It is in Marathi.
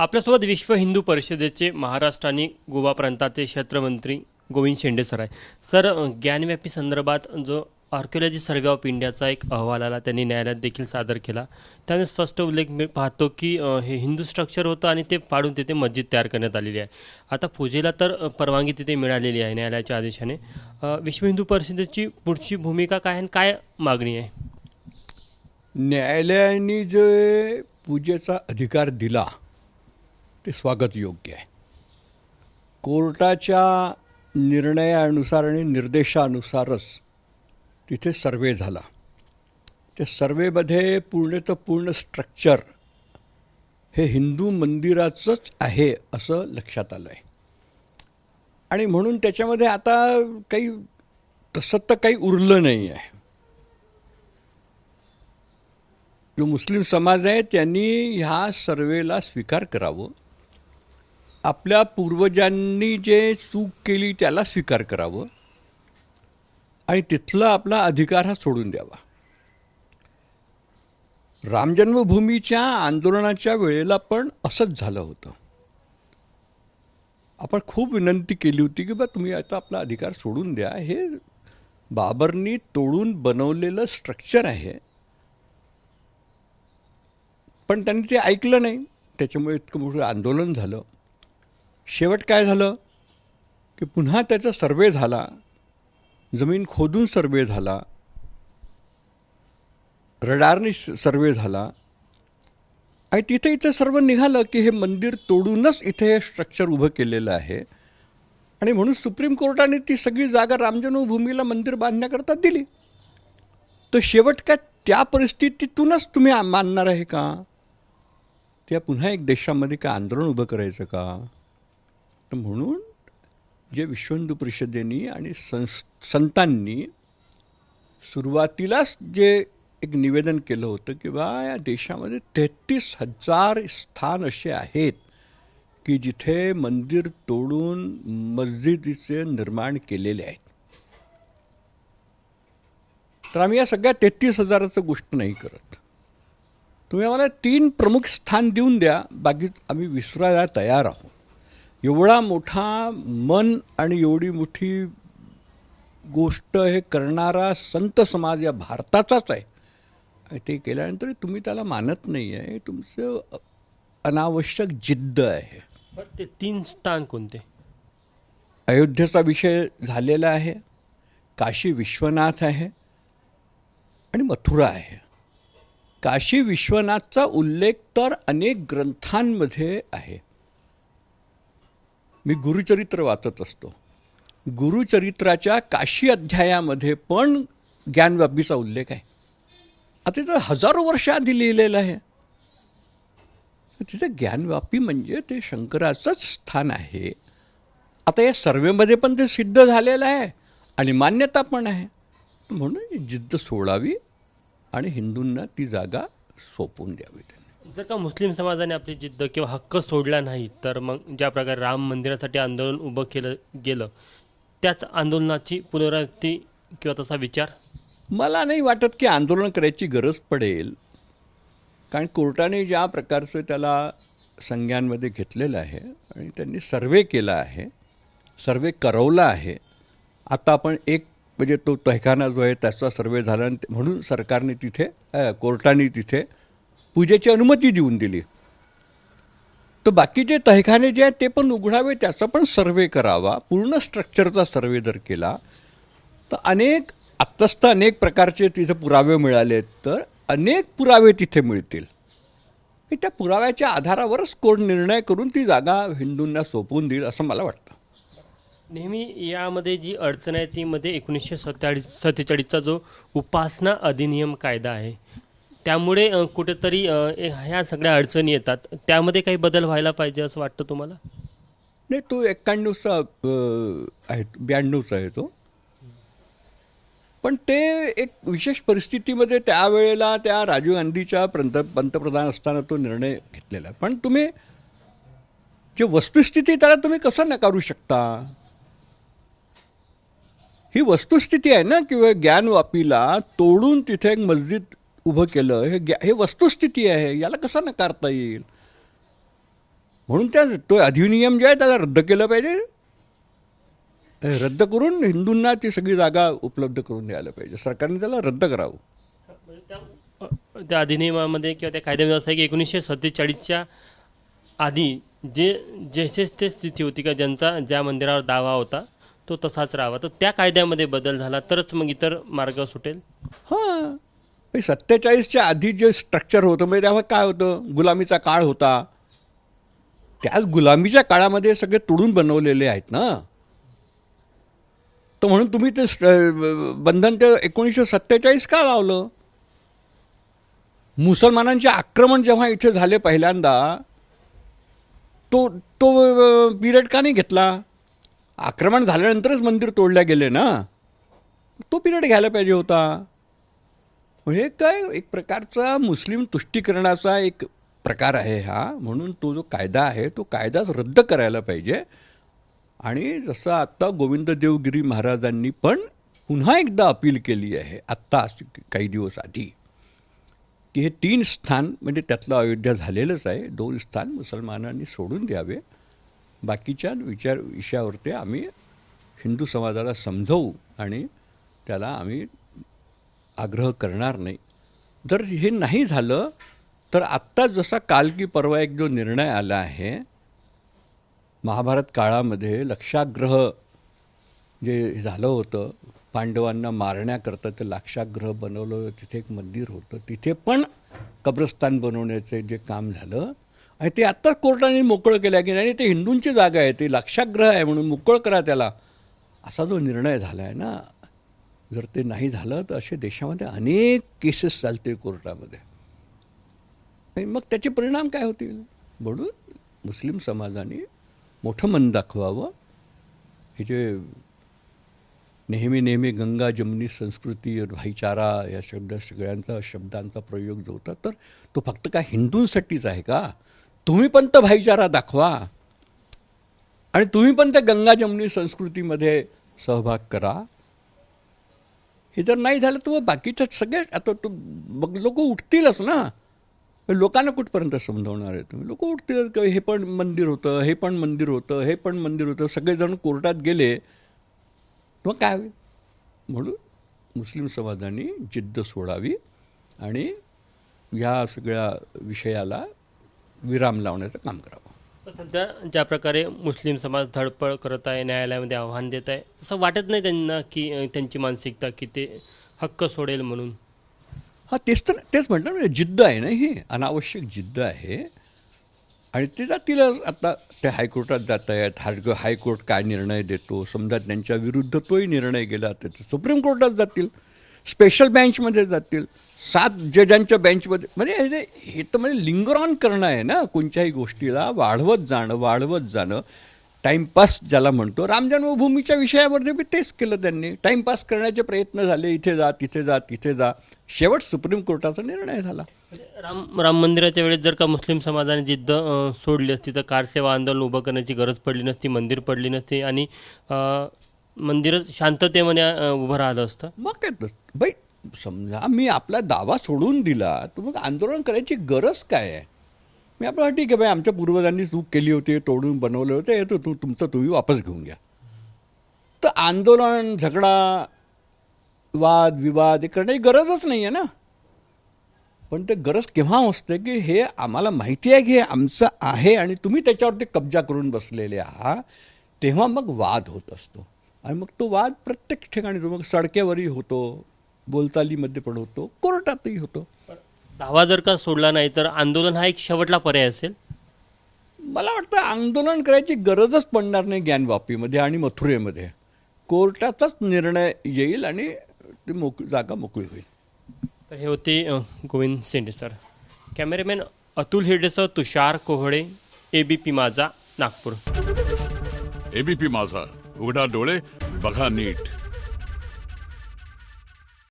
आपल्यासोबत विश्व हिंदू परिषदेचे महाराष्ट्र आणि गोवा प्रांताचे क्षेत्रमंत्री गोविंद शेंडे सर आहे. सर, ज्ञानव्यापी संदर्भात जो आर्किओलॉजी सर्वे ऑफ इंडियाचा एक अहवाल आला, त्यांनी न्यायालयात देखील सादर केला. त्याने स्पष्ट उल्लेख मी पाहतो की हे हिंदू स्ट्रक्चर होतं आणि ते फाडून तिथे मस्जिद तयार करण्यात आलेली आहे. आता पूजेला तर परवानगी तिथे मिळालेली आहे न्यायालयाच्या आदेशाने. विश्व हिंदू परिषदेची पुढची भूमिका काय आणि काय मागणी आहे? न्यायालयाने जे पूजेचा अधिकार दिला ते स्वागत योग्य आहे. कोर्टाच्या निर्णयानुसार आणि निर्देशानुसारच तिथे सर्वे झाला. त्या सर्वेमध्ये पूर्णचं पूर्ण स्ट्रक्चर हे हिंदू मंदिराचंच आहे असं लक्षात आलं आहे. आणि म्हणून त्याच्यामध्ये आता काही तसं तर काही उरलं नाही आहे. जो मुस्लिम समाज आहे त्यांनी ह्या सर्वेला स्वीकार करावं. आपल्या पूर्वजांनी जे चूक केली त्याला स्वीकार करावं आणि तिथला आपला अधिकार हा सोडून द्यावा. राम जन्मभूमीच्या आंदोलनाच्या वेळेला पण असंच झालं होतं. आपण खूप विनंती केली होती की बा तुम्ही आता आपला अधिकार सोडून द्या. हे बाबरनी तोडून बनवलेलं स्ट्रक्चर आहे. पण त्यांनी ते ऐकलं नाही. त्याच्यामुळे इतकं मोठं आंदोलन झालं. शेवट काय झालं की पुन्हा त्याचा सर्वे झाला, जमीन खोदून सर्वे झाला, रडारनी सर्वे झाला आणि तिथे इथं सर्व निघालं की हे मंदिर तोडूनच इथे हे स्ट्रक्चर उभं केलेलं आहे. आणि म्हणून सुप्रीम कोर्टाने ती सगळी जागा रामजन्मभूमीला मंदिर बांधण्याकरता दिली. तर शेवट काय त्या परिस्थितीतूनच तुम्ही मानणार आहे का? त्या पुन्हा एक देशामध्ये काय आंदोलन उभं करायचं का? तर म्हणून जे विश्व हिंदू परिषदेनी आणि संतांनी सुरुवातीलाच जे एक निवेदन केलं होतं की बा या देशामध्ये 33,000 स्थान असे आहेत की जिथे मंदिर तोडून मस्जिदीचे निर्माण केलेले आहेत. तर आम्ही या सगळ्या 33,000चं गोष्ट नाही करत. तुम्ही आम्हाला 3 प्रमुख स्थान देऊन द्या, बाकी आम्ही विसरायला तयार आहोत. एवढा मोठा मन आणि एवढी मोठी गोष्ट हे करणारा संत समाज या भारताचाच आहे. आणि ते केल्यानंतर तुम्ही त्याला मानत नाही आहे. तुमचं अनावश्यक जिद्द आहे. पण ते 3 स्थान कोणते? अयोध्येचा विषय झालेला आहे, काशी विश्वनाथ आहे आणि मथुरा आहे. काशी विश्वनाथचा उल्लेख तर अनेक ग्रंथांमध्ये आहे. मी गुरुचरित्र वाचत असतो. गुरुचरित्राच्या काशी अध्यायामध्ये पण ज्ञानव्यापीचा उल्लेख आहे. आता तिथं हजारो वर्ष आधी लिहिलेलं आहे. तिथे ज्ञानव्यापी म्हणजे ते शंकराचंच स्थान आहे. आता या सर्वेमध्ये पण ते सिद्ध झालेलं आहे आणि मान्यता पण आहे. म्हणून जिद्द सोडावी आणि हिंदूंना ती जागा सोपवून द्यावी. जर का मुस्लिम समाजाने आपली जिद्द किंवा हक्क सोडला नाही, तर मग ज्या प्रकारे राम मंदिरासाठी आंदोलन उभं केलं गेलं, त्याच आंदोलनाची पुनरावृत्ती किंवा तसा विचार? मला नाही वाटत की आंदोलन करायची गरज पडेल. कारण कोर्टाने ज्या प्रकारचं त्याला संज्ञांमध्ये घेतलेलं आहे आणि त्यांनी सर्वे केला आहे, सर्वे करवला आहे. आता आपण एक म्हणजे तो तहखाना जो आहे त्याचा सर्वे झाला म्हणून सरकारने तिथे कोर्टाने तिथे पूजेची अनुमती देऊन दिली. तर बाकीचे तहखाने जे आहेत ते पण उघडावे, त्याचा पण सर्वे करावा. पूर्ण स्ट्रक्चरचा सर्वे जर केला तर आत्ताच तर अनेक प्रकारचे तिथे पुरावे मिळाले, तर अनेक पुरावे तिथे मिळतील. त्या पुराव्याच्या आधारावरच कोर्ट निर्णय करून ती जागा हिंदूंना सोपवून देईल असं मला वाटतं. नेहमी यामध्ये जी अडचण आहे ती मध्ये 1947चा जो उपासना अधिनियम कायदा आहे, त्यामुळे कुठेतरी ह्या सगळ्या अडचणी येतात. त्यामध्ये काही बदल व्हायला पाहिजे असं वाटतं तुम्हाला? नाही, तो 91चा आहे, 92चा आहे तो. पण ते एक विशेष परिस्थितीमध्ये त्यावेळेला त्या राजीव गांधीच्या पंतप्रधान असताना तो निर्णय घेतलेला. पण तुम्ही जे वस्तुस्थिती त्याला तुम्ही कसं नकारू शकता? ही वस्तुस्थिती आहे ना, किंवा ज्ञानवापीला तोडून तिथे एक मस्जिद उभं केलं, हे वस्तुस्थिती आहे. याला कसं नकारता येईल? म्हणून तो अधिनियम जे आहे त्याला रद्द केलं पाहिजे. रद्द करून हिंदूंना ती सगळी जागा उपलब्ध करून द्यायला पाहिजे. सरकारने त्याला रद्द करावं. त्या अधिनियमामध्ये किंवा त्या कायद्यामध्ये असं आहे की 1947च्या आधी जैसेच ते स्थिती होती का ज्यांचा ज्या मंदिरावर दावा होता तो तसाच राहावा, तर त्या कायद्यामध्ये बदल झाला तरच मग इतर मार्ग सुटेल. हां, 47च्या आधी जे स्ट्रक्चर होतं म्हणजे तेव्हा काय होतं, गुलामीचा काळ होता. त्याच गुलामीच्या काळामध्ये सगळे तोडून बनवलेले आहेत ना. तर म्हणून तुम्ही ते बंधन ते 1947 का लावलं. मुसलमानांचे आक्रमण जेव्हा इथे झाले पहिल्यांदा तो पिरियड का नाही घेतला. आक्रमण झाल्यानंतरच मंदिर तोडल्या गेले ना. तो पिरियड घ्यायला पाहिजे होता. म्हणजे काय एक प्रकारचा मुस्लिम तुष्टीकरणाचा एक प्रकार आहे हा. म्हणून तो जो कायदा आहे तो कायदाच रद्द करायला पाहिजे. आणि जसं आत्ता गोविंददेवगिरी महाराजांनी पण पुन्हा एकदा अपील केली आहे आत्ता काही दिवस आधी की हे 3 स्थान म्हणजे त्यातलं अयोध्या झालेलंच आहे, 2 स्थान मुसलमानांनी सोडून द्यावे. बाकीच्या विषयावरती आम्ही हिंदू समाजाला समजवू आणि त्याला आम्ही आग्रह करणार नाही. जर हे नाही झालं तर आत्ता जसा काल की परवा एक जो निर्णय आला आहे, महाभारत काळामध्ये लक्षाग्रह जे झालं होतं, पांडवांना मारण्याकरता ते लाक्षागृह बनवलं, तिथे एक मंदिर होतं, तिथे पण कब्रस्तान बनवण्याचं जे काम झालं आणि ते आत्ताच कोर्टाने मोकळं केलं की नाही, ते हिंदूंची जागा आहे, ते लाक्षागृह आहे म्हणून मोकळं करा त्याला, असा जो निर्णय झाला आहे ना. जर ते नाही झालं तर असे देशामध्ये अनेक केसेस चालतील कोर्टामध्ये आणि मग त्याचे परिणाम काय होतील. म्हणून मुस्लिम समाजाने मोठं मन दाखवावं. हे जे नेहमी गंगा जमनी संस्कृती भाईचारा या सगळ्यांचा शब्दांचा प्रयोग जो होता तर तो फक्त काय हिंदूंसाठीच आहे का. तुम्ही पण तर भाईचारा दाखवा आणि तुम्ही पण त्या गंगा जमनी संस्कृतीमध्ये सहभाग करा. हे जर नाही झालं तर मग बाकीच्या सगळ्या आता तो मग लोक उठतीलच ना. लोकांना कुठपर्यंत समजावणार आहे तुम्ही. लोक उठतील की हे पण मंदिर होतं, हे पण मंदिर होतं, हे पण मंदिर होतं, सगळेजण कोर्टात गेले मग काय होईल. म्हणून मुस्लिम समाजाने जिद्द सोडावी आणि ह्या सगळ्या विषयाला विराम लावण्याचं काम करावं. सध्या ज्या प्रकारे मुस्लिम समाज धडपड करत आहे, न्यायालयामध्ये आव्हान देत आहे, असं वाटत नाही त्यांना की त्यांची मानसिकता की ते हक्क सोडेल म्हणून. हां, तेच म्हटलं ना, जिद्द आहे ना, ही अनावश्यक जिद्द आहे. आणि ते जातील आता ते हायकोर्टात जात आहेत. हायकोर्ट काय निर्णय देतो, समजा त्यांच्या विरुद्ध तोही निर्णय गेला तर ते सुप्रीम कोर्टात जातील, स्पेशल बेंचमध्ये जातील, 7 जजांच्या बेंचमध्ये. म्हणजे हे तर म्हणजे लिंगर ऑन करणं आहे ना. कोणत्याही गोष्टीला वाढवत जाणं टाईमपास ज्याला म्हणतो. राम जन्मभूमीच्या विषयामध्ये बी तेच केलं त्यांनी. टाईमपास करण्याचे प्रयत्न झाले, इथे जा तिथे जा. शेवट सुप्रीम कोर्टाचा निर्णय झाला. राम मंदिराच्या वेळेस जर का मुस्लिम समाजाने जिद्द सोडली असती तर कारसेवा आंदोलन उभं करण्याची गरज पडली नसती, मंदिर पडली नसती आणि मंदिर शांततेमध्ये उभं राहिलं असतं. मग काय बाई, समजा मी आपला दावा सोडून दिला तर मग आंदोलन करायची गरज काय आहे. मी आपल्याला ठीक आहे बाई, आमच्या पूर्वजांनी चूक केली होती, तोडून बनवलं होतं, हे तर तुमचं तुम्ही वापस घेऊन घ्या. तर आंदोलन, झगडा, वाद विवाद हे करण्याची गरजच नाही आहे ना. पण ते गरज केव्हा असते की हे आम्हाला माहिती आहे की हे आमचं आहे आणि तुम्ही त्याच्यावरती कब्जा करून बसलेले आहात, तेव्हा मग वाद होत असतो. आणि मग तो वाद प्रत्येक ठिकाणी मग सडकेवरही होतो, बोलचालीमध्ये पण होतो, कोर्टातही होतो. दावा जर का सोडला नाही तर आंदोलन हा एक शेवटला पर्याय असेल. मला वाटतं आंदोलन करायची गरजच पडणार नाही ज्ञानवापीमध्ये आणि मथुरेमध्ये. कोर्टाचाच निर्णय येईल आणि ती जागा मोकळी होईल. तर हे होते गोविंद शेंडे सर. कॅमेरामॅन अतुल हिरडेसह तुषार कोहळे, ABP माझा, नागपूर. ABP माझा, उघडा डोळे बघा नीट.